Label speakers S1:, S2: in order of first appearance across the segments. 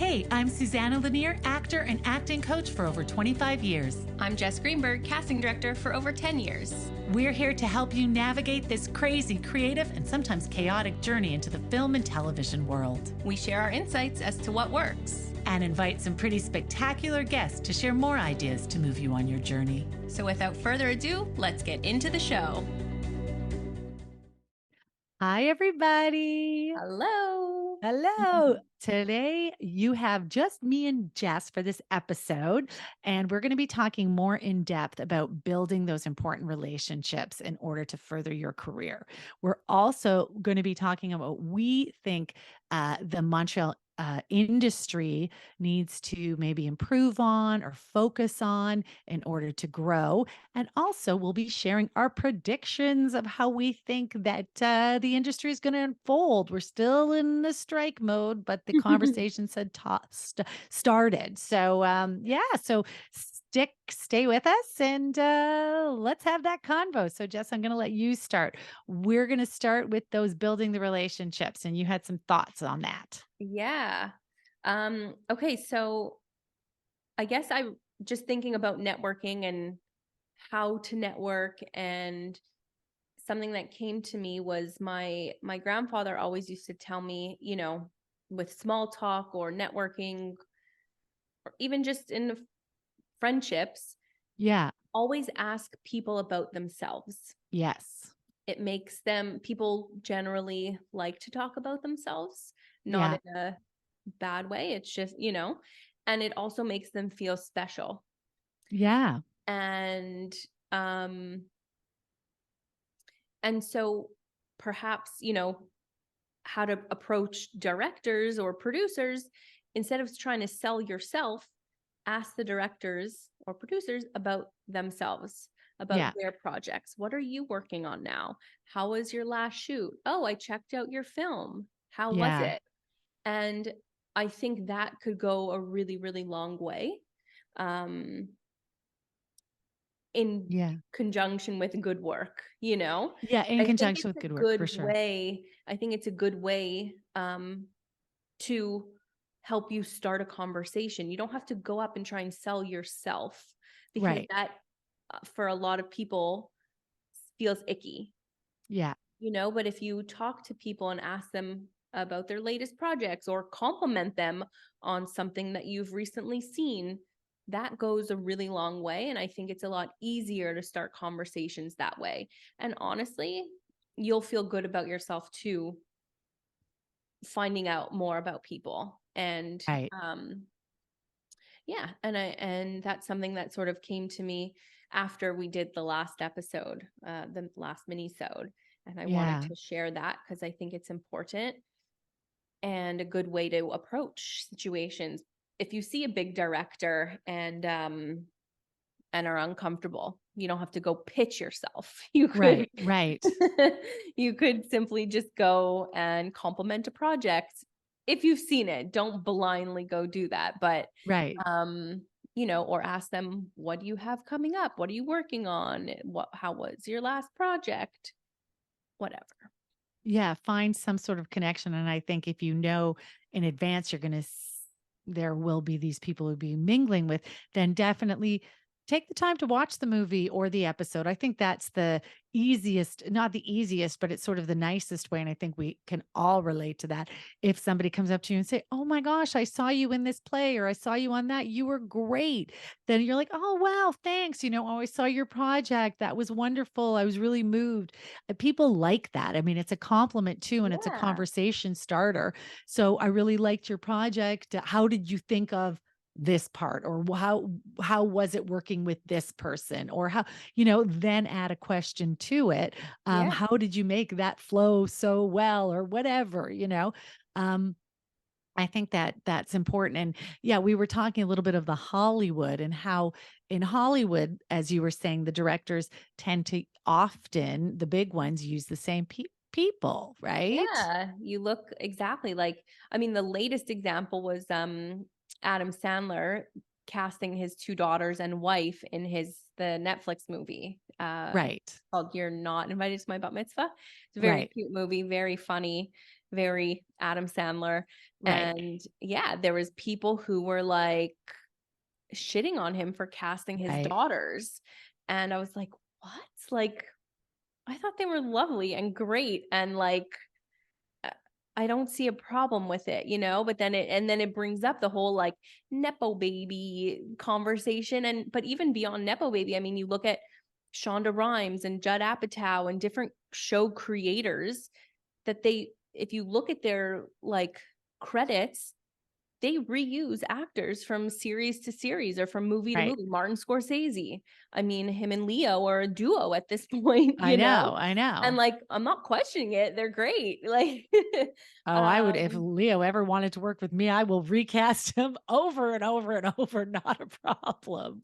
S1: Hey, I'm Susanna Lanier, actor and acting coach for over 25 years.
S2: I'm Jess Greenberg, casting director for over 10 years.
S1: We're here to help you navigate this crazy, creative, and sometimes chaotic journey into the film and television world.
S2: We share our insights as to what works.
S1: And invite some pretty spectacular guests to share more ideas to move you on your journey.
S2: So without further ado, let's get into the show.
S1: Hi, everybody.
S2: Hello.
S1: Hello. Today, you have just me and Jess for this episode, and we're going to be talking more in depth about building those important relationships in order to further your career. We're also going to be talking about what we think the Montreal industry needs to maybe improve on or focus on in order to grow. And also, we'll be sharing our predictions of how we think that the industry is going to unfold. We're still in the strike mode, but the conversations had started. So, so stay with us and let's have that convo. So, Jess, I'm going to let you start. We're going to start with those building the relationships, and you had some thoughts on that.
S2: Yeah. Okay. So I guess I'm just thinking about networking and how to network, and something that came to me was my grandfather always used to tell me, with small talk or networking, or even just in friendships,
S1: Yeah.
S2: always ask people about themselves.
S1: Yes.
S2: It makes people generally like to talk about themselves, not in a bad way. It's just, and it also makes them feel special.
S1: Yeah.
S2: And so perhaps, how to approach directors or producers, instead of trying to sell yourself, ask the directors or producers about themselves, about their projects. What are you working on now? How was your last shoot? Oh, I checked out your film. How was it? And I think that could go a really, really long way. In conjunction with good work,
S1: Yeah, in conjunction with good work, for sure.
S2: I think it's a good way to help you start a conversation. You don't have to go up and try and sell yourself, because that for a lot of people feels icky.
S1: Yeah.
S2: But if you talk to people and ask them about their latest projects or compliment them on something that you've recently seen, that goes a really long way. And I think it's a lot easier to start conversations that way. And honestly, you'll feel good about yourself too, finding out more about people. And and that's something that sort of came to me after we did the last episode, the last mini-sode. And I wanted to share that because I think it's important and a good way to approach situations. If you see a big director and are uncomfortable, you don't have to go pitch yourself. You could,
S1: right.
S2: You could simply just go and compliment a project. If you've seen it, don't blindly go do that. But or ask them, what do you have coming up? What are you working on? How was your last project? Whatever.
S1: Yeah, find some sort of connection. And I think if you know in advance there will be these people who'll be mingling with, then definitely take the time to watch the movie or the episode. I think that's the easiest, not the easiest, but it's sort of the nicest way. And I think we can all relate to that. If somebody comes up to you and say, "Oh my gosh, I saw you in this play," or "I saw you on that, you were great." Then you're like, "Oh, wow, thanks. Oh, I saw your project. That was wonderful. I was really moved." People like that. I mean, it's a compliment too, and it's a conversation starter. So I really liked your project. How did you think of this part, or how was it working with this person, or how, then add a question to it. How did you make that flow so well, or whatever, I think that that's important. And we were talking a little bit of the Hollywood, and how in Hollywood, as you were saying, the directors tend to often, the big ones, use the same people, right?
S2: Yeah, you look exactly like, the latest example was Adam Sandler casting his two daughters and wife in the Netflix movie called You're Not Invited to My Bat Mitzvah. It's a very cute movie, very funny, very Adam Sandler.
S1: Right.
S2: And yeah, there was people who were like shitting on him for casting his
S1: Right.
S2: daughters. And I was like, what? Like, I thought they were lovely and great. And like, uh, I don't see a problem with it, you know, but then it brings up the whole like nepo baby conversation. And but even beyond nepo baby, I mean, you look at Shonda Rhimes and Judd Apatow and different show creators that if you look at their like credits, they reuse actors from series to series or from movie to
S1: Right.
S2: movie. Martin Scorsese, I mean, him and Leo are a duo at this point,
S1: I
S2: you know?
S1: know. I
S2: And
S1: know.
S2: like, I'm not questioning it. They're great. Like,
S1: Oh, I would, if
S2: um,
S1: Leo ever wanted to work with me, I will recast him over and over and over. Not a problem.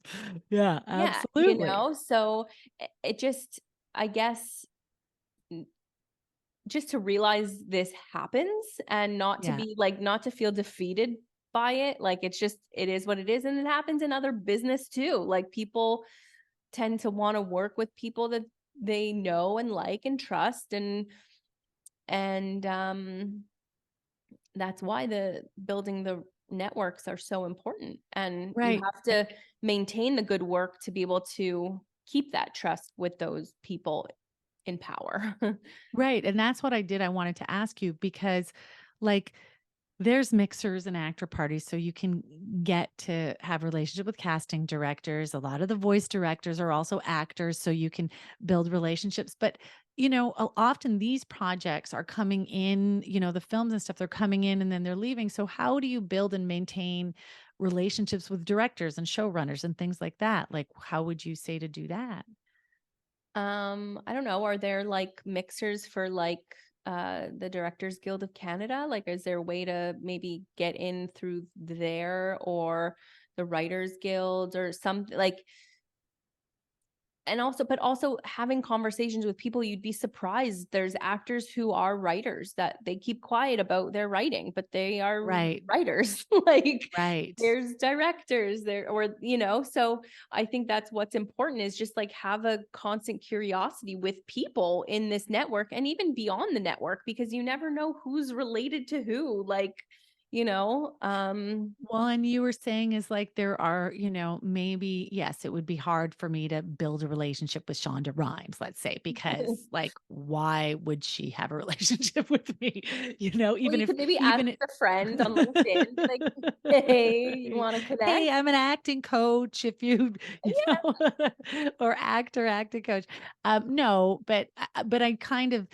S1: Yeah,
S2: yeah, you
S1: absolutely.
S2: know? So it just, I guess, n- just to realize this happens and not to
S1: Yeah.
S2: be like, not to feel defeated by it. Like, it's just, it is what it is. And it happens in other business too. Like, people tend to want to work with people that they know and like and trust, and that's why the building the networks are so important, and you
S1: Right.
S2: have to maintain the good work to be able to keep that trust with those people in power.
S1: Right. And that's what I did. I wanted to ask you because, like, there's mixers and actor parties, so you can get to have relationship with casting directors. A lot of the voice directors are also actors, so you can build relationships. But often these projects are coming in. The films and stuff, they're coming in and then they're leaving. So how do you build and maintain relationships with directors and showrunners and things like that? Like, how would you say to do that?
S2: I don't know, are there like mixers for like the Directors Guild of Canada? Like, is there a way to maybe get in through there, or the Writers Guild or something like, and also, but also having conversations with people, you'd be surprised. There's actors who are writers that they keep quiet about their writing, but they are
S1: Right.
S2: writers. Like,
S1: Right.
S2: there's directors there, or, you know, so I think that's what's important, is just like have a constant curiosity with people in this network and even beyond the network, because you never know who's related to who. Like, you know,
S1: Well, and you were saying is like there are, maybe, yes, it would be hard for me to build a relationship with Shonda Rhimes, let's say, because like, why would she have a relationship with me?
S2: well,
S1: Even
S2: you
S1: if,
S2: could maybe ask
S1: even
S2: a friend on LinkedIn, like, hey, you want to
S1: hey,
S2: connect?
S1: I'm an acting coach. If you,
S2: Yeah.
S1: or acting coach. No, but I kind of,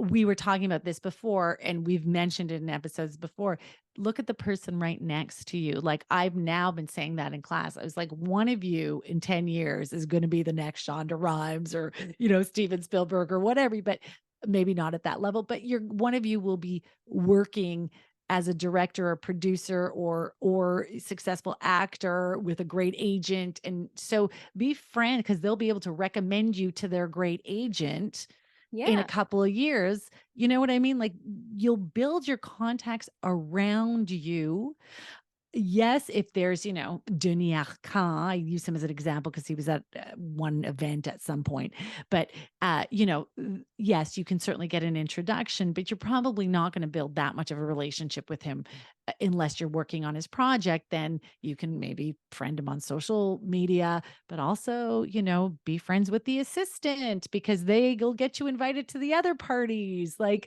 S1: we were talking about this before and we've mentioned it in episodes before. Look at the person right next to you. Like I've now been saying that in class. I was like, one of you in 10 years is going to be the next Shonda Rhimes or, Steven Spielberg or whatever, but maybe not at that level, but one of you will be working as a director or producer or successful actor with a great agent. And so be friend because they'll be able to recommend you to their great agent in a
S2: Yeah.
S1: couple of years. You know what I mean? Like you'll build your contacts around you. Yes, if there's, Denis Arcand, I use him as an example because he was at one event at some point. But, yes, you can certainly get an introduction, but you're probably not going to build that much of a relationship with him unless you're working on his project. Then you can maybe friend him on social media, but also, be friends with the assistant because they'll get you invited to the other parties.
S2: Yeah.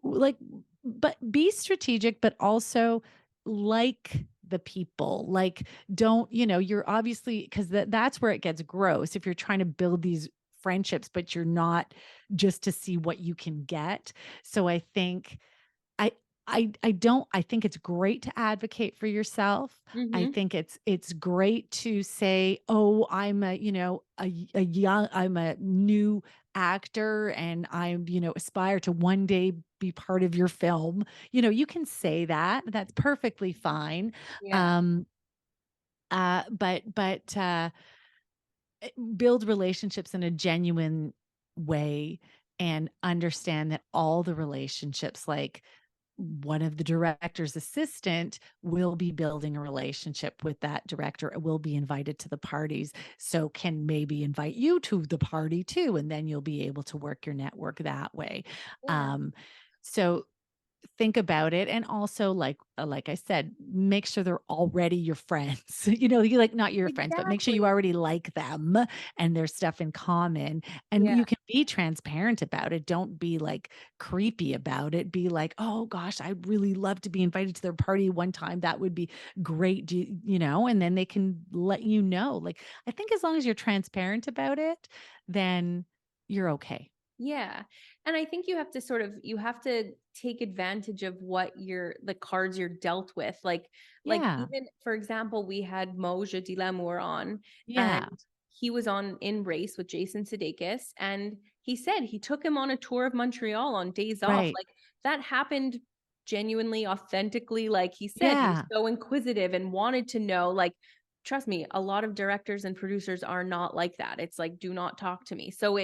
S1: Like, but be strategic, but also like the people. Like, don't, you're obviously, because that's where it gets gross. If you're trying to build these friendships, but you're not just to see what you can get. So I think I I think it's great to advocate for yourself. I
S2: Mm-hmm.
S1: think it's great to say, "Oh, I'm I'm a new actor and I'm, aspire to one day be part of your film." You can say that. That's perfectly fine.
S2: Yeah.
S1: Um but build relationships in a genuine way and understand that all the relationships, like one of the director's assistant will be building a relationship with that director, will be invited to the parties, so can maybe invite you to the party too, and then you'll be able to work your network that way.
S2: Yeah.
S1: um so think about it, and also, like I said, make sure they're already your friends. You like, not your friends, but make sure you
S2: Exactly.
S1: already like them and there's stuff in common, and
S2: Yeah.
S1: you can be transparent about it. Don't be, like, creepy about it. Be like, "Oh gosh, I'd really love to be invited to their party one time. That would be great." And then they can let you know. Like, I think as long as you're transparent about it, then you're okay.
S2: Yeah. And I think you have to take advantage of the cards you're dealt with. Like
S1: Yeah.
S2: even for example, we had Moja Dilamour on, and
S1: Yeah.
S2: he was on In Race with Jason Sudeikis, and he said he took him on a tour of Montreal on days off.
S1: Right.
S2: Like that happened genuinely, authentically. Like he said, he was
S1: Yeah.
S2: so inquisitive and wanted to know, like, trust me, a lot of directors and producers are not like that. It's like, do not talk to me. So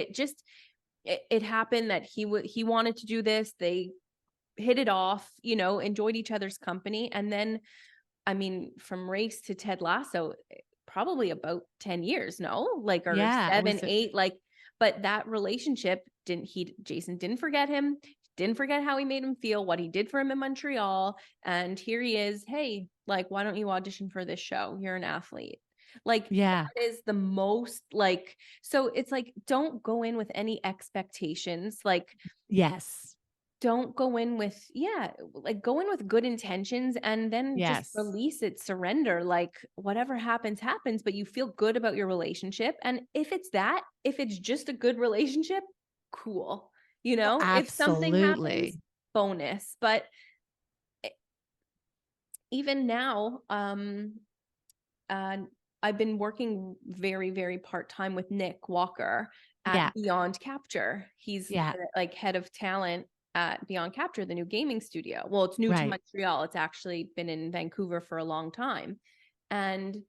S2: it happened that he wanted to do this. They hit it off, enjoyed each other's company. And then, I mean, from Race to Ted Lasso, probably about 10 years, no? Like, or
S1: Yeah, it
S2: seven,
S1: was a
S2: 8, like, but that relationship Jason didn't forget him, didn't forget how he made him feel, what he did for him in Montreal. And here he is. Hey, like, why don't you audition for this show? You're an athlete. Like,
S1: yeah.
S2: that is the most, like, so it's like, don't go in with any expectations. Like,
S1: Yes.
S2: don't go in with, yeah, like go in with good intentions and then just
S1: Yes.
S2: release it, surrender. Like whatever happens, happens, but you feel good about your relationship. And if it's just a good relationship, cool.
S1: Oh,
S2: If something happens,
S1: absolutely.
S2: bonus. But e- even now, uh, I've been working very, very part time with Nick Walker at
S1: Yeah.
S2: Beyond Capture. He's
S1: Yeah.
S2: like head of talent at Beyond Capture, the new gaming studio. Well, it's new to
S1: Right.
S2: Montreal. It's actually been in Vancouver for a long time. And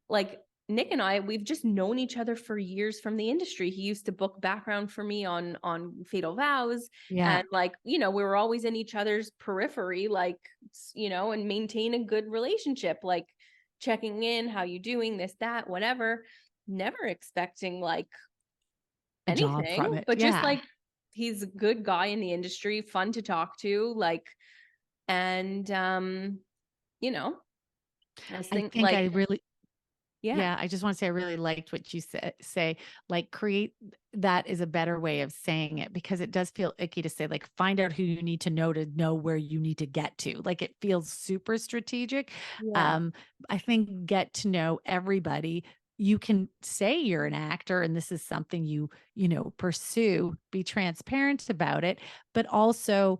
S2: like Nick and we've just known each other for years from the industry. He used to book background for me on Fatal Vows.
S1: Yeah.
S2: And like, we were always in each other's periphery, like, and maintain a good relationship. Like checking in, how you doing, this, that, whatever, never expecting like
S1: A job from
S2: anything,
S1: it.
S2: but just
S1: Yeah.
S2: like he's a good guy in the industry, fun to talk to, like, and you know, I
S1: I
S2: think
S1: think
S2: like,
S1: I really
S2: yeah,
S1: Yeah, I just want to say I really liked what you say, like, create that is a better way of saying it, because it does feel icky to say, like, find out who you need to know where you need to get to. Like, it feels super strategic.
S2: yeah,
S1: Um, I think get to know everybody. You can say you're an actor and this is something pursue, be transparent about it, but also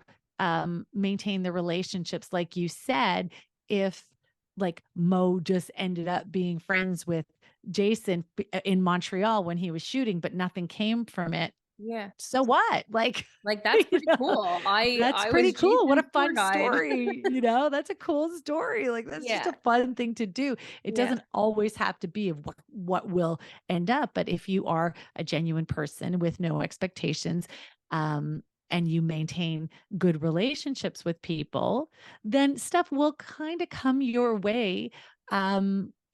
S1: maintain the relationships. Like you said, if like Mo just ended up being friends with Jason in Montreal when he was shooting, but nothing came from it.
S2: yeah,
S1: So what? Like,
S2: like that's pretty
S1: know,
S2: cool. I
S1: that's
S2: I
S1: pretty
S2: was
S1: cool. What a
S2: Jason's tour
S1: fun
S2: guide.
S1: story. That's a cool story. Like, that's just
S2: Yeah,
S1: a fun thing to do. It
S2: yeah,
S1: doesn't always have to be what will end up, but if you are a genuine person with no expectations, um, and you maintain good relationships with people, then stuff will kind of come your way.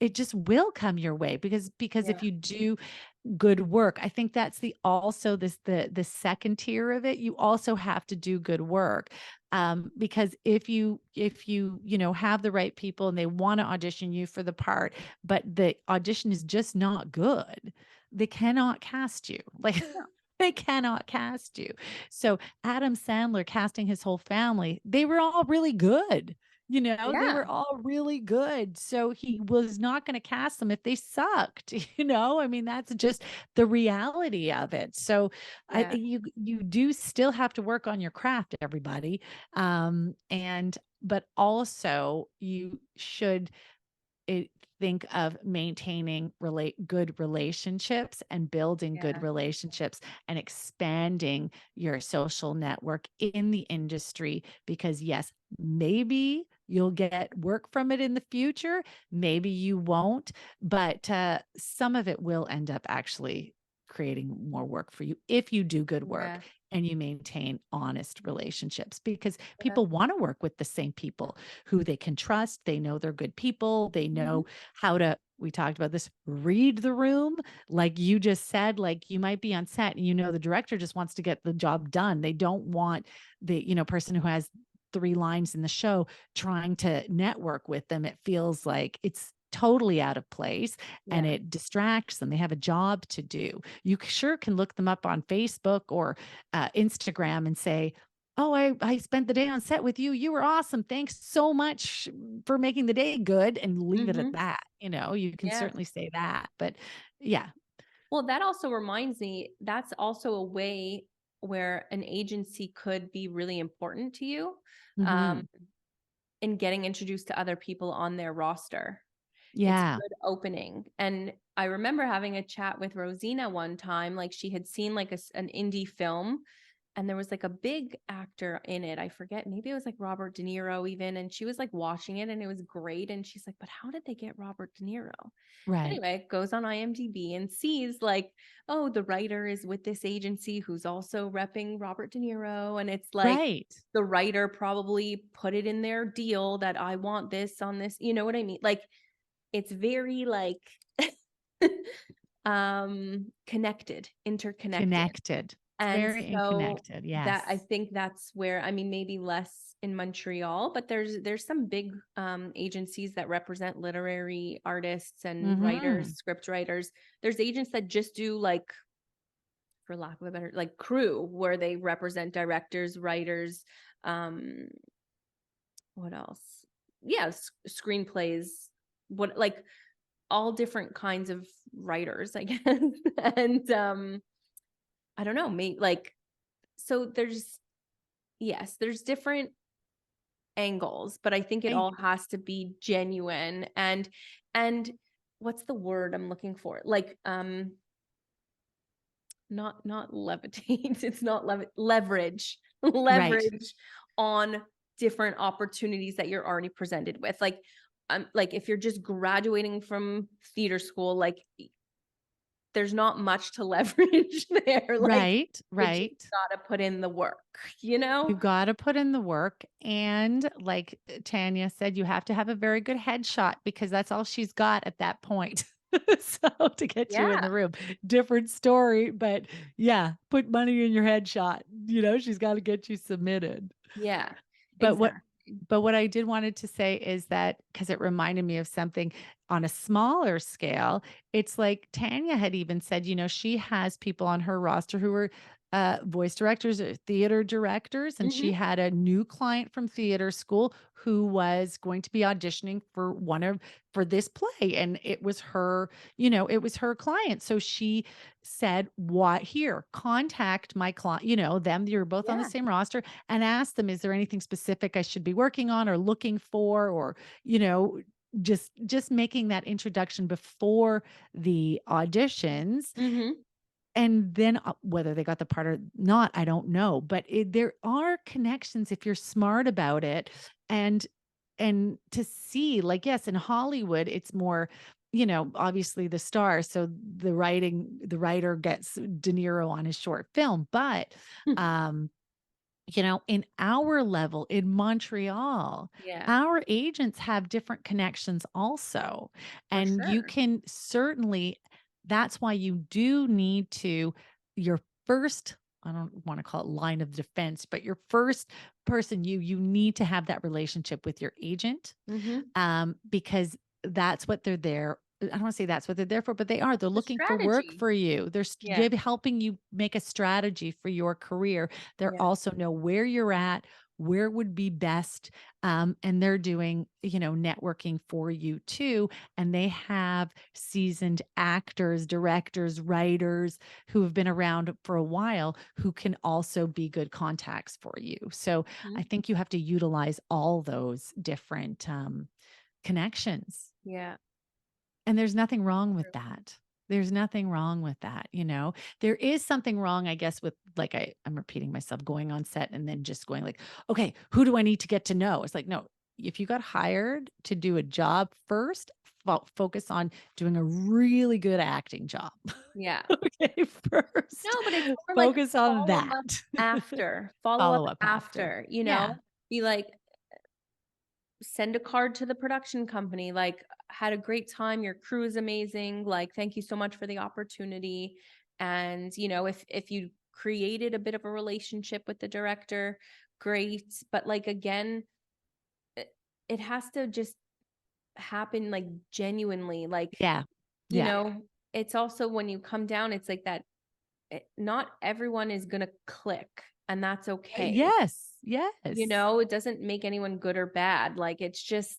S1: It just will come your way, because
S2: yeah,
S1: if you do good work. I think that's the second tier of it. You also have to do good work. Because if you have the right people and they want to audition you for the part, but the audition is just not good, they cannot cast you. Like,
S2: yeah,
S1: they cannot cast you. So Adam Sandler casting his whole family, they were all really good. They
S2: yeah,
S1: were all really good. So he was not going to cast them if they sucked. I mean, that's just the reality of it. So
S2: yeah,
S1: you do still have to work on your craft, everybody. And but also you should it, think of maintaining good relationships and building good
S2: yeah,
S1: relationships and expanding your social network in the industry, because yes, maybe you'll get work from it in the future, maybe you won't, but some of it will end up actually creating more work for you if you do good work
S2: yeah,
S1: and you maintain honest relationships, because
S2: yeah.
S1: people want to work with the same people who they can trust. They know they're good people. They
S2: Mhm.
S1: know how to, we talked about this, read the room. Like you just said, like you might be on set and the director just wants to get the job done. They don't want the person who has 3 lines in the show trying to network with them. It feels like it's totally out of place and
S2: Yeah.
S1: it distracts them. They have a job to do. You sure can look them up on Facebook or Instagram and say, "Oh, I spent the day on set with you. You were awesome. Thanks so much for making the day good," and leave it at
S2: Mm-hmm.
S1: that. You can
S2: Yeah.
S1: certainly say that. But yeah.
S2: Well, that also reminds me, that's also a way where an agency could be really important to you, um,
S1: Mhm.
S2: in getting introduced to other people on their roster. It's a
S1: Yeah.
S2: good opening. And I remember having a chat with Rosina one time, like she had seen like an indie film and there was like a big actor in it. I forget, maybe it was like Robert De Niro even. And she was like watching it and it was great. And she's like, but how did they get Robert De Niro?
S1: Right.
S2: Anyway, goes on IMDb and sees like, oh, the writer is with this agency who's also repping Robert De Niro. And it's like
S1: Right.
S2: the writer probably put it in their deal that I want this on this. You know what I mean? Like it's very like interconnected.
S1: Connected. It's
S2: And
S1: very
S2: so
S1: connected.
S2: that I
S1: Yes.
S2: think that's where, I mean, maybe less in Montreal, but there's some big agencies that represent literary artists and writers,
S1: Mhm.
S2: script writers. There's agents that just do like, for lack of a better, like crew, where they represent directors, writers, um, what else? Yeah, screenplays, what like all different kinds of writers, I guess. And I don't know, maybe like so there's yes, there's different angles, but I think it
S1: I
S2: all has to be genuine and what's the word I'm looking for? Like not levitate, it's not leverage.
S1: Right.
S2: Leverage on different opportunities that you're already presented with. Like if you're just graduating from theater school, like there's not much to leverage there. Like
S1: Right.
S2: you just
S1: Right.
S2: gotta put in the work, you know?
S1: You gotta put in the work, and like, Tanya said, you have to have a very good headshot because that's all she's got at that point. So, to get you in
S2: Yeah,
S1: the room. Different story, but yeah, put money in your headshot. She's gotta get you submitted.
S2: yeah,
S1: But what
S2: exactly.
S1: but what I did wanted to say is that because it reminded me of something on a smaller scale, it's like Tanya had even said, she has people on her roster who are voice directors or theater directors, and she
S2: Mhm.
S1: had a new client from theater school who was going to be auditioning for this play, and it was her client. So she said, "What here? Contact my client, them. You're both on the
S2: Yeah.
S1: same roster and ask them, is there anything specific I should be working on or looking for, or, you know, just making that introduction before the auditions,
S2: Mhm.
S1: and then whether they got the part or not, I don't know, but there are connections if you're smart about it, and to see, like, yes, in Hollywood it's more, obviously the star, so the writer gets De Niro on his short film, but um in our level in Montreal,
S2: Yeah,
S1: our agents have different connections also.
S2: for
S1: And you
S2: sure.
S1: can certainly, that's why you do need to, your first, I don't want to call it line of defense, but your first person, you need to have that relationship with your agent,
S2: Mhm.
S1: because that's what they're there. I don't want to say that's what they're there for, but they are. They're
S2: The
S1: looking for work
S2: strategy.
S1: for you.
S2: Yeah,
S1: They're helping you make a strategy for your career. They're
S2: yeah.
S1: also know where you're at, where would be best, and they're doing, networking for you too. And they have seasoned actors, directors, writers who have been around for a while who can also be good contacts for you. So I
S2: Mhm.
S1: think you have to utilize all those different connections.
S2: Yeah.
S1: And there's nothing wrong with
S2: True.
S1: that. There's nothing wrong with that. There is something wrong, I guess, with, like, I'm repeating myself, going on set and then just going like, okay, who do I need to get to know? It's like, no, if you got hired to do a job first, focus on doing a really good acting job.
S2: Yeah.
S1: Okay,
S2: No,
S1: first.
S2: but it's more like
S1: Focus on
S2: follow
S1: that.
S2: up after. Follow up
S1: Follow up after.
S2: after,
S1: Yeah.
S2: Be like, send a card to the production company, like, had a great time, your crew is amazing, like, thank you so much for the opportunity. And, if you created a bit of a relationship with the director, great. But like, again, it has to just happen like genuinely. Like,
S1: Yeah.
S2: you
S1: Yeah.
S2: know, it's also when you come down, it's like that not everyone is going to click, and that's okay.
S1: Yes.
S2: You
S1: Yes.
S2: know, it doesn't make anyone good or bad. Like, it's just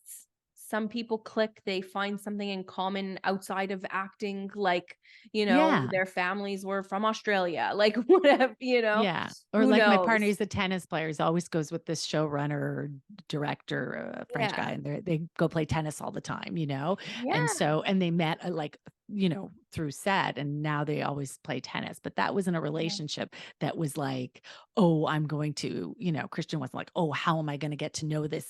S2: some people click, they find something in common outside of acting, like,
S1: Yeah.
S2: their families were from Australia, like whatever,
S1: Yeah. Or
S2: who
S1: like my partner,
S2: knows?
S1: he's a tennis player. He always goes with this showrunner or director, French
S2: Yeah.
S1: guy, and they go play tennis all the time, you know? And
S2: Yeah.
S1: so, and they met like, through set and now they always play tennis. But that wasn't a
S2: Yeah.
S1: relationship that was like, oh, I'm going to, Christian wasn't like, oh, how am I going to get to know the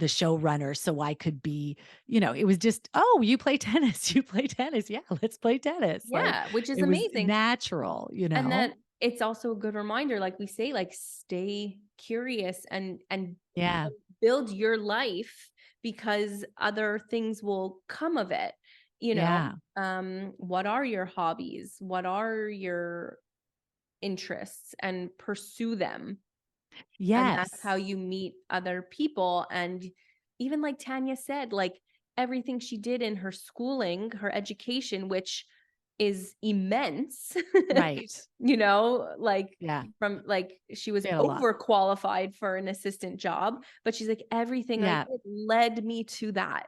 S1: showrunner so I could be, it was just, oh, you play tennis, you play tennis. Yeah, let's play tennis. Like
S2: Yeah, which is
S1: it was
S2: amazing.
S1: natural,
S2: And that it's also a good reminder, like we say, like, stay curious and
S1: Yeah.
S2: build your life, because other things will come of it.
S1: Yeah.
S2: What are your hobbies? What are your interests? And pursue them. And that's
S1: Yes.
S2: how you meet other people. And even like Tanya said, like, everything she did in her schooling, her education, which is immense,
S1: Right.
S2: like,
S1: Yeah.
S2: from like, she was
S1: She had a lot.
S2: overqualified for an assistant job, but she's like, everything I
S1: Yeah.
S2: did led me to that,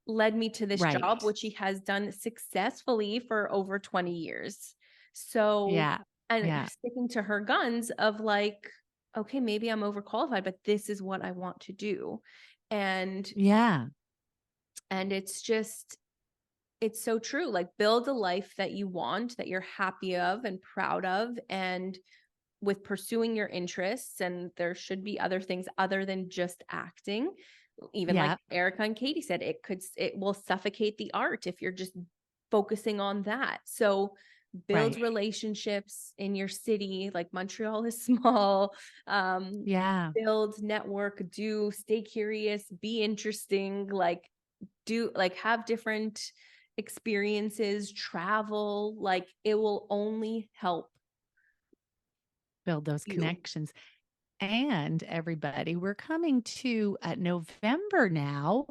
S2: led me to this job,
S1: Right.
S2: which she has done successfully for over 20 years. So,
S1: Yeah.
S2: and
S1: Yeah.
S2: sticking to her guns of like, okay, maybe I'm overqualified, but this is what I want to do. And
S1: Yeah.
S2: it's just, it's so true. Like, build a life that you want, that you're happy of and proud of, and with pursuing your interests. And there should be other things other than just acting. Even like
S1: Yeah.
S2: Erica and Katie said, it will suffocate the art if you're just focusing on that. So build
S1: Right.
S2: relationships in your city. Like, Montreal is small.
S1: Yeah.
S2: Build, network, stay curious, be interesting, like, have different experiences, travel. Like, it will only help
S1: Build those
S2: you.
S1: connections. And everybody, we're coming to November now.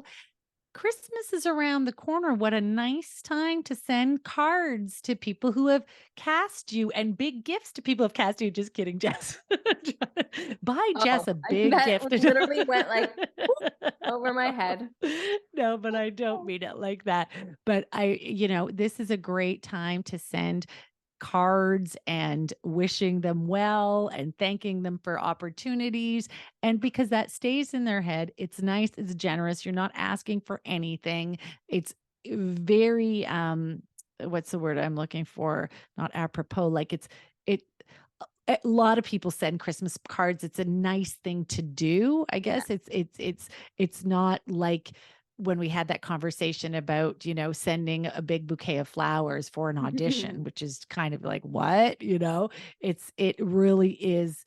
S1: Christmas is around the corner. What a nice time to send cards to people who have cast you and big gifts to people who have cast you. Just kidding, Jess. Buy
S2: Oh,
S1: Jess a big
S2: that
S1: gift.
S2: literally went like over my head.
S1: No, but I don't mean it like that. But this is a great time to send cards and wishing them well and thanking them for opportunities. And because that stays in their head, it's nice, it's generous. You're not asking for anything. It's very what's the word I'm looking for? Not apropos, like it a lot of people send Christmas cards. It's a nice thing to do. I
S2: Yeah.
S1: guess it's not like when we had that conversation about, sending a big bouquet of flowers for an audition, which is kind of like, what, it really is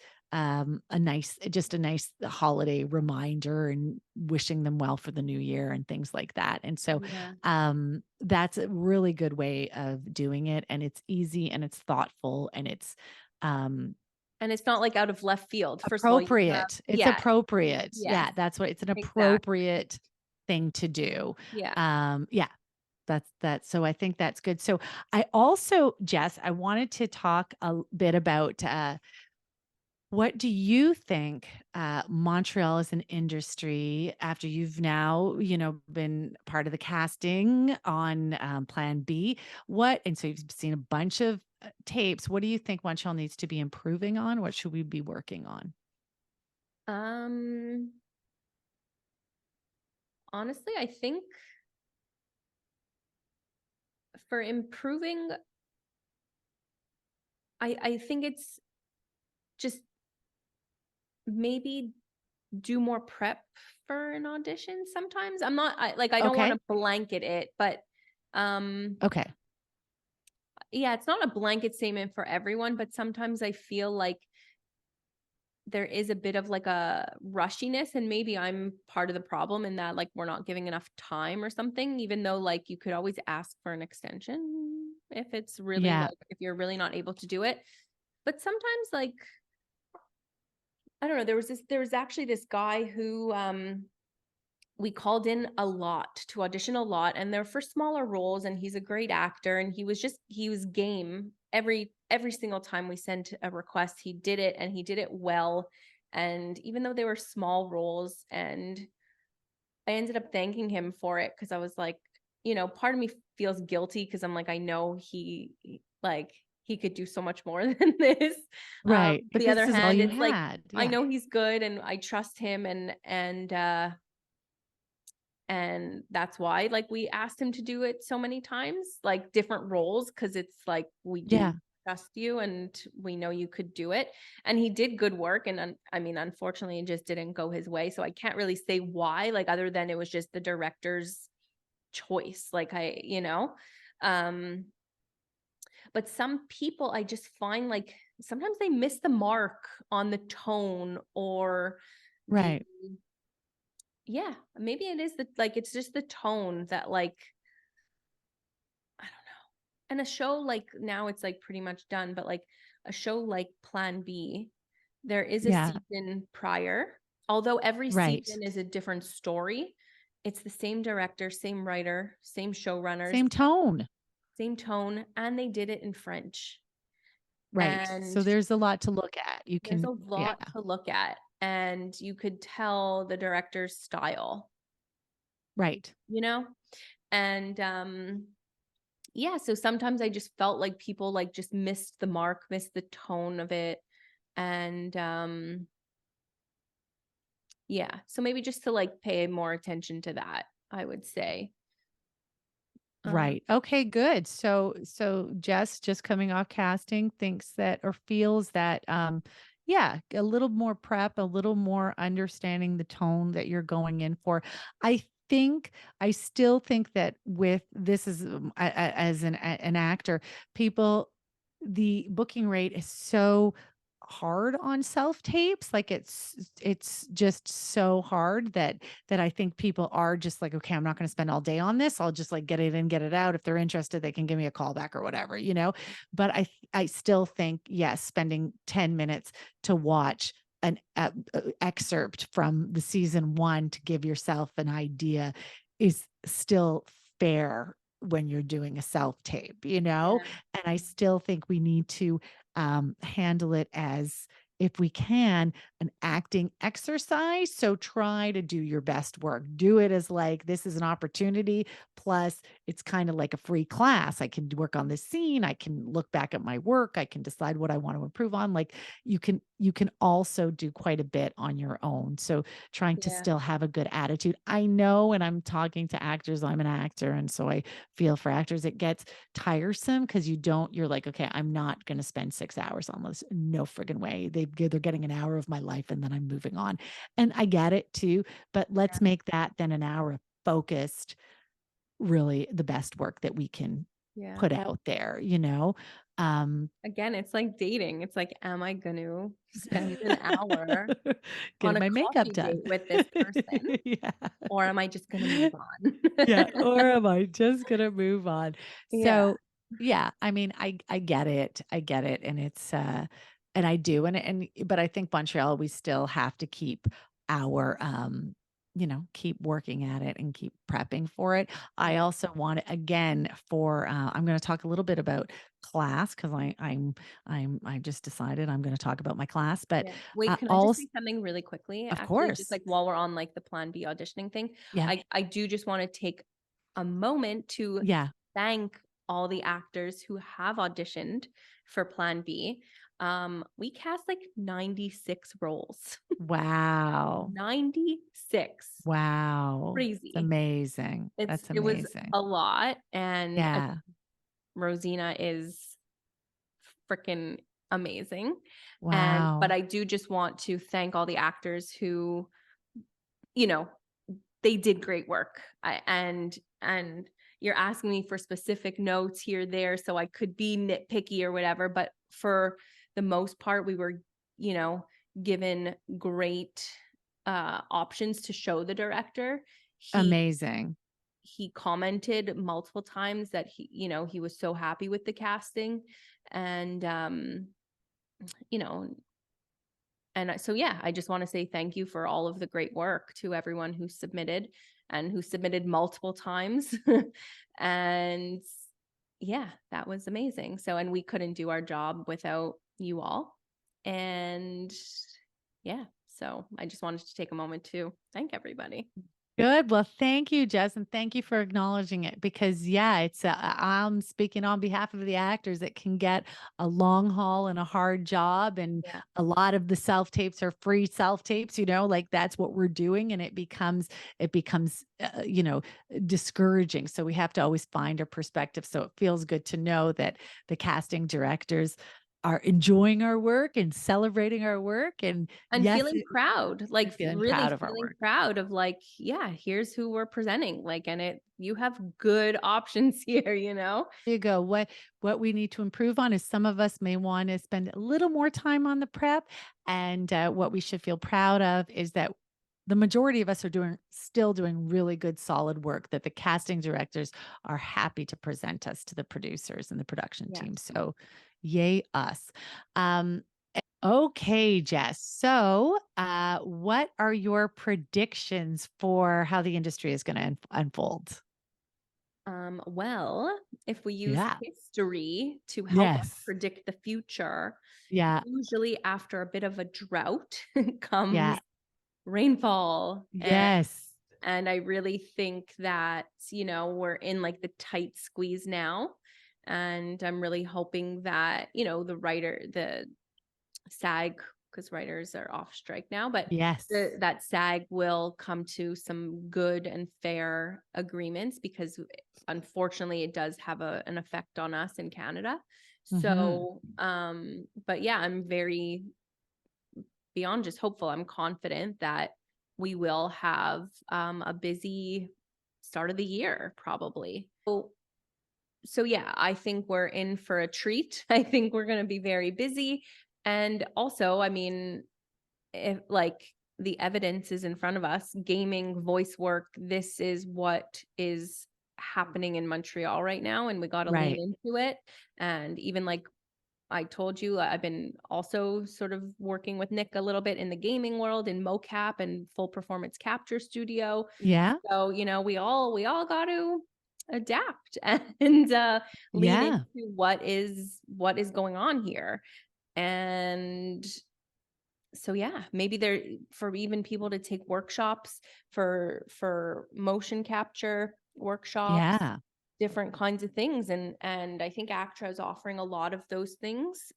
S1: just a nice holiday reminder and wishing them well for the new year and things like that. And so
S2: Yeah.
S1: that's a really good way of doing it. And it's easy and it's thoughtful and it's um
S2: And it's not like out of left field. First of all, you have,
S1: appropriate. It's
S2: yeah,
S1: appropriate.
S2: yes,
S1: Yeah, that's what it's an
S2: exactly.
S1: appropriate thing to do.
S2: Yeah.
S1: Yeah, so I think that's good. So I also, Jess, I wanted to talk a bit about what do you think Montreal as an industry after you've now, been part of the casting on Plan B? And so you've seen a bunch of tapes. What do you think Montreal needs to be improving on? What should we be working on?
S2: Um, Honestly, I think for improving, I think it's just maybe do more prep for an audition sometimes. I don't want
S1: Okay.
S2: to blanket it, but
S1: Okay.
S2: yeah, it's not a blanket statement for everyone, but sometimes I feel like there is a bit of like a rushiness, and maybe I'm part of the problem in that, like, we're not giving enough time or something, even though like you could always ask for an extension if it's really
S1: Yeah.
S2: like, if you're really not able to do it. But sometimes, like, I don't know, there was actually this guy who we called in a lot to audition a lot, and they're for smaller roles, and he's a great actor, and he was game every single time we sent a request. He did it, and he did it well. And even though they were small roles, and I ended up thanking him for it, because I was like, part of me feels guilty, because I'm like, I know like he could do so much more than this.
S1: Right. But
S2: The
S1: this
S2: other
S1: is all
S2: hand,
S1: you
S2: it's like,
S1: had.
S2: I
S1: Yeah.
S2: know he's good, and I trust him, and that's why, like, we asked him to do it so many times, like different roles, because it's like, we do
S1: Yeah.
S2: trust you, and we know you could do it. And he did good work, and I mean, unfortunately it just didn't go his way, so I can't really say why, like, other than it was just the director's choice, like, um but some people, I just find, like, sometimes they miss the mark on the tone, or the
S1: Right.
S2: yeah, maybe it is the, like, it's just the tone that, like, I don't know. And a show like, now it's like pretty much done, but like a show like Plan B, there is a
S1: Yeah.
S2: season prior. Although every
S1: Right.
S2: season is a different story, it's the same director, same writer, same showrunners,
S1: Same tone.
S2: same tone, and they did it in French.
S1: Right. So
S2: And
S1: there's a lot to look at. You
S2: there's
S1: can,
S2: a
S1: yeah.
S2: lot to look at, and you could tell the director's style,
S1: Right.
S2: you know? And yeah, so sometimes I just felt like people, like, just missed the mark, missed the tone of it. And yeah, so maybe just to, like, pay more attention to that, I would say. Um
S1: Right. Okay, good. So Jess, just coming off casting, thinks that or feels that yeah, a little more prep, a little more understanding the tone that you're going in for. I still think that with this is as an actor, people the booking rate is so hard on self tapes, like it's just so hard that I think people are just like, okay, I'm not going to spend all day on this. I'll just like get it in, get it out. If they're interested, they can give me a call back or whatever, you know. But I still think, yes, spending 10 minutes to watch an excerpt from the season 1 to give yourself an idea is still fair when you're doing a self tape, you know.
S2: yeah,
S1: And I still think we need to handle it as, if we can, an acting exercise. So try to do your best work. Do it as like, this is an opportunity. Plus, it's kind of like a free class. I can work on this scene. I can look back at my work. I can decide what I want to improve on. Like you can also do quite a bit on your own. So trying to
S2: yeah,
S1: still have a good attitude. I know, and I'm talking to actors, I'm an actor. And so I feel for actors, it gets tiresome because you're like, okay, I'm not going to spend 6 hours on this. No friggin' way. They're getting an hour of my life and then I'm moving on. And I get it too, but let's
S2: yeah,
S1: make that then an hour of focused, really the best work that we can
S2: yeah.
S1: put out there, you know? Um,
S2: Again, it's like dating. It's like, am I going to spend an hour on
S1: Getting
S2: a
S1: my makeup
S2: coffee
S1: done.
S2: date with this person,
S1: Yeah.
S2: or am I just going to move on?
S1: Yeah, or am I just gonna move on?
S2: Yeah,
S1: So, yeah, I mean, I get it. I get it, and it's, and I do, and but I think Montreal, we still have to keep our, keep working at it and keep prepping for it. I
S2: yeah,
S1: also want to, again, for, I'm gonna talk a little bit about class because I just decided I'm gonna talk about my class, but,
S2: yeah. Wait, can I just
S1: also
S2: say something really quickly?
S1: of
S2: Actually, just
S1: course.
S2: like while we're on, like, the Plan B auditioning thing,
S1: Yeah,
S2: I do just want to take a moment to
S1: yeah.
S2: thank all the actors who have auditioned for Plan B. We cast like 96 roles.
S1: Wow.
S2: 96.
S1: Wow. It's
S2: Crazy.
S1: amazing. That's
S2: It was
S1: amazing.
S2: a lot, and
S1: Yeah.
S2: Rosina is freaking amazing. And but
S1: Wow.
S2: I do just want to thank all the actors who, you know, they did great work. And you're asking me for specific notes here, there, so I could be nitpicky or whatever, but for the most part, we were, you know, given great options to show the director. He
S1: Amazing.
S2: he commented multiple times that he was so happy with the casting. And you know, So, yeah, I just want to say thank you for all of the great work to everyone who submitted and who submitted multiple times. And yeah, that was amazing. So, and we couldn't do our job without you all. And yeah, so I just wanted to take a moment to thank everybody.
S1: Good. Well, thank you, Jess, and thank you for acknowledging it because, yeah, I'm speaking on behalf of the actors. It can get a long haul and a hard job, and
S2: Yeah.
S1: a lot of the self tapes are free self tapes. Like that's what we're doing, and it becomes discouraging. So we have to always find a perspective. So it feels good to know that the casting directors are enjoying our work and celebrating our work, and
S2: And
S1: yes,
S2: feeling proud, like,
S1: feeling
S2: really
S1: proud of our
S2: feeling
S1: work.
S2: proud of, like, yeah, here's who we're presenting, like, and you have good options here, you know?
S1: You go. What we need to improve on is some of us may want to spend a little more time on the prep, and what we should feel proud of is that the majority of us are still doing really good, solid work. That the casting directors are happy to present us to the producers and the production
S2: Yeah.
S1: team. So, yay us! Okay, Jess. So, what are your predictions for how the industry is going to unfold?
S2: Well, if we use
S1: Yeah.
S2: history to help us
S1: Yes.
S2: predict the future,
S1: Yeah.
S2: usually after a bit of a drought
S1: Yeah.
S2: comes rainfall.
S1: Yes.
S2: And I really think that, we're in like the tight squeeze now. And I'm really hoping that, the SAG, because writers are off strike now, but
S1: Yes.
S2: that SAG will come to some good and fair agreements because unfortunately it does have an effect on us in Canada.
S1: Mhm.
S2: So, but yeah, I'm very beyond just hopeful. I'm confident that we will have a busy start of the year, probably. So yeah, I think we're in for a treat. I think we're going to be very busy. And also, I mean, if like the evidence is in front of us, gaming, voice work, this is what is happening in Montreal right now. And we got to lean
S1: Right.
S2: into it. And even like I told you, I've been also sort of working with Nick a little bit in the gaming world in mocap and full performance capture studio.
S1: Yeah.
S2: So, we all got to adapt and lean
S1: Yeah.
S2: into what is going on here. And so yeah, maybe there for even people to take workshops for motion capture workshops,
S1: Yeah.
S2: different kinds of things. And I think ACTRA is offering a lot of those things.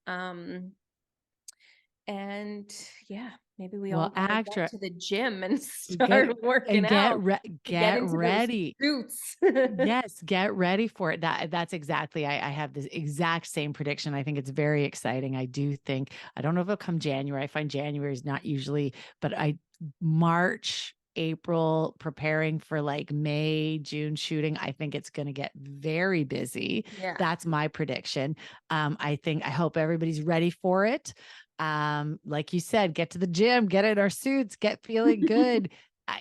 S2: And yeah, maybe we all
S1: Well,
S2: got to get
S1: actor
S2: to the gym and
S1: get
S2: start working
S1: and get
S2: out to get
S1: get
S2: into those
S1: ready.
S2: suits.
S1: Yes, get ready for it. That's exactly. I have this exact same prediction. I think it's very exciting. I do think I don't know if it'll come January. I find January is not usually, but I March, April, preparing for like May, June shooting. I think it's going to get very busy.
S2: Yeah.
S1: That's my prediction. I hope everybody's ready for it. Like you said, get to the gym, get in our suits, get feeling good.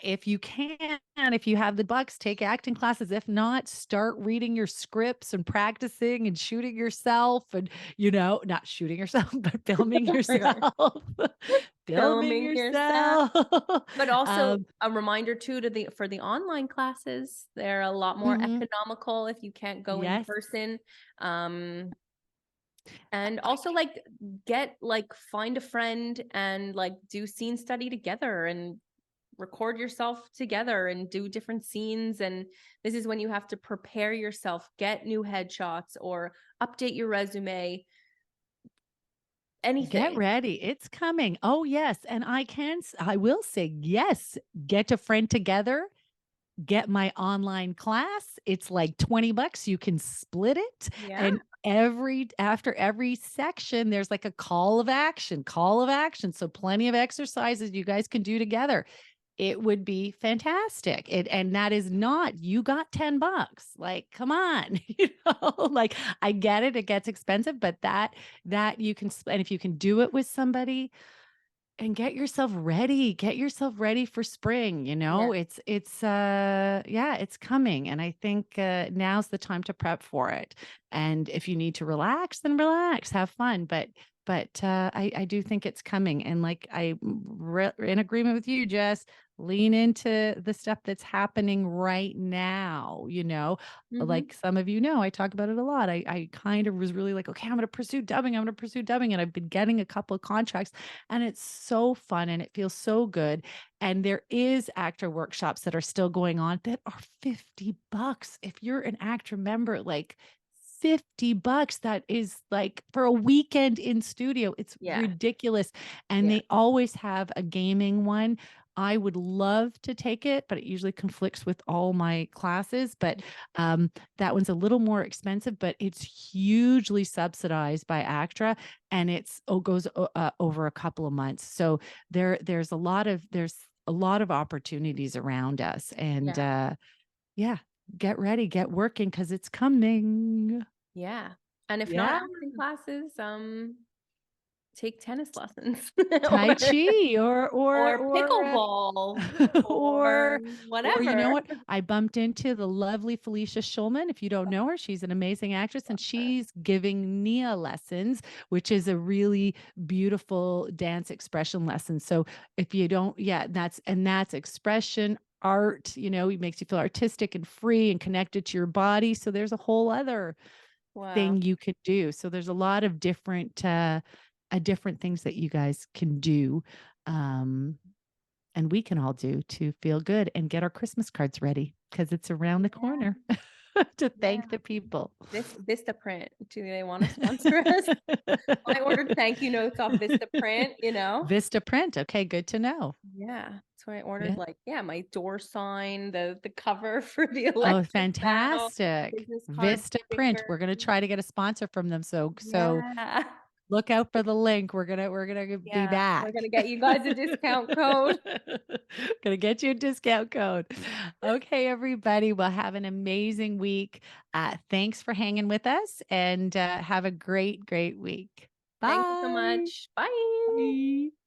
S1: If you can, if you have the bucks, take acting classes. If not, start reading your scripts and practicing and shooting yourself and, not shooting yourself, but filming yourself. Filming
S2: Filming yourself.
S1: yourself.
S2: But also
S1: um,
S2: a reminder too for the online classes, they're a lot more
S1: mhm.
S2: economical if you can't go in
S1: Yes.
S2: person. Um, and also like find a friend and like do scene study together and record yourself together and do different scenes. And this is when you have to prepare yourself, get new headshots or update your resume,
S1: Get
S2: anything.
S1: ready. It's coming. Oh, yes. And I will say, yes, get a friend together, get my online class. It's like 20 bucks. You can split it.
S2: Yeah.
S1: And after every section, there's like a call of action. So plenty of exercises you guys can do together. It would be fantastic. And that is not, you got 10 bucks. Like, come on, like I get it. It gets expensive, but that you can, and if you can do it with somebody, and get yourself ready for spring.
S2: Yeah.
S1: Yeah, it's coming. And I think now's the time to prep for it. And if you need to relax, then relax, have fun. But but I do think it's coming. And like in agreement with you, Jess, lean into the stuff that's happening right now.
S2: Mhm.
S1: Like some of you know, I talk about it a lot. I kind of was really like, okay, I'm going to pursue dubbing. I'm going to pursue dubbing. And I've been getting a couple of contracts and it's so fun and it feels so good. And there is actor workshops that are still going on that are $50. If you're an actor member, like $50, that is like for a weekend in studio. It's
S2: Yeah.
S1: ridiculous. And
S2: Yeah.
S1: they always have a gaming one. I would love to take it, but it usually conflicts with all my classes. But that one's a little more expensive, but it's hugely subsidized by ACTRA, and goes over a couple of months. So there's a lot of opportunities around us, and
S2: Yeah.
S1: yeah, get ready, get working because it's coming.
S2: Yeah. And if not
S1: Yeah.
S2: acting classes, take tennis lessons
S1: Tai
S2: or
S1: Chi
S2: or pickleball or
S1: or you know
S2: whatever.
S1: what? I bumped into the lovely Felicia Schulman. If you don't know her, she's an amazing actress and she's giving Nia lessons, which is a really beautiful dance expression lesson. So if you don't, yeah, that's expression art, it makes you feel artistic and free and connected to your body. So there's a whole other
S2: Wow.
S1: thing you can do. So there's a lot of different things that you guys can do. Um, and we can all do to feel good and get our Christmas cards ready because it's around the
S2: Yeah.
S1: corner to
S2: Yeah.
S1: thank the people.
S2: Vista Print, do they want to sponsor us? I ordered thank you notes off Vista Print, you know?
S1: Vista Print. Okay, good to know.
S2: Yeah. That's why I ordered
S1: Yeah.
S2: like, yeah, my door sign, the cover for the
S1: Oh,
S2: electric bell,
S1: fantastic.
S2: business card
S1: Vista Print.
S2: sticker.
S1: We're going to try to get a sponsor from them. So
S2: Yeah.
S1: look out for the link. We're gonna be
S2: Yeah. We're
S1: back.
S2: gonna get you guys a discount code.
S1: Gonna get you a discount code. Okay, everybody. Well, have an amazing week. Thanks for hanging with us and have a great, great week.
S2: Thank you so
S1: Bye.
S2: much. Bye.
S1: Bye.